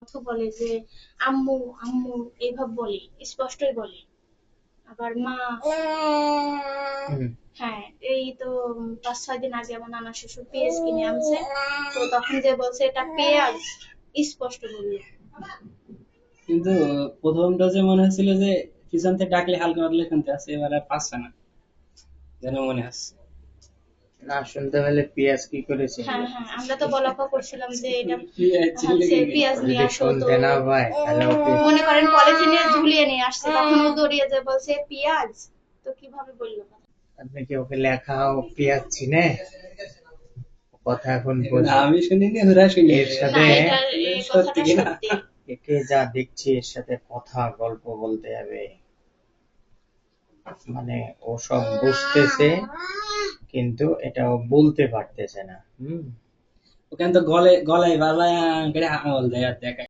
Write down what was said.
কথা বলে যে আম্মু আম্মু এইভাবে বলে, স্পষ্টই বলে। আবার মা, হুম। হ্যাঁ, এই তো ৫-৬ দিন আগে আমার নানা শ্বশুর পেঁয়াজ কিনে আনছে। তো তখন যে বলছে এটা পেঁয়াজ, স্পষ্ট বলল। কিন্তু প্রথম ডোজে মনে হচ্ছিল যে পিছন থেকে ডাকলে হালকা পাতলা শুনতে আসছে, এবার আর পাচ্ছে না যেন মনে হচ্ছে। না শুনতে পেলে পেঁয়াজ কি করে হ্যাঁ চিনবে? হ্যাঁ, আমরা তো বলাকও করছিলাম যে এটা পেঁয়াজ চিনলে হচ্ছে কি পেঁয়াজ ও নিয়ে যদি আসো। তো শুনতে না পায় তাহলে ওকে মনে করেন পলিথিনে ঝুলিয়ে নিয়ে আসছে, তখন ও দৌড়িয়ে যে বলছে পেঁয়াজ, তো কিভাবে বললো কথা? আপনি কি ওকে লেখাও পেঁয়াজ চিনে? কথা এখন বোঝে। আমি শুনিনি, ওরা শুনি এর না, সাথে। এটা এই সত্যি কথাটা কিনা? সত্যি। একে যা দেখছি এর সাথে কথা গল্প বলতে হবে। মানে ও সব বুঝতেছে কিন্তু এটা ও বলতে পারতেছে না। ওখানে তো গলায় বাজায় করে আঙুল দেয় আর দেখায়।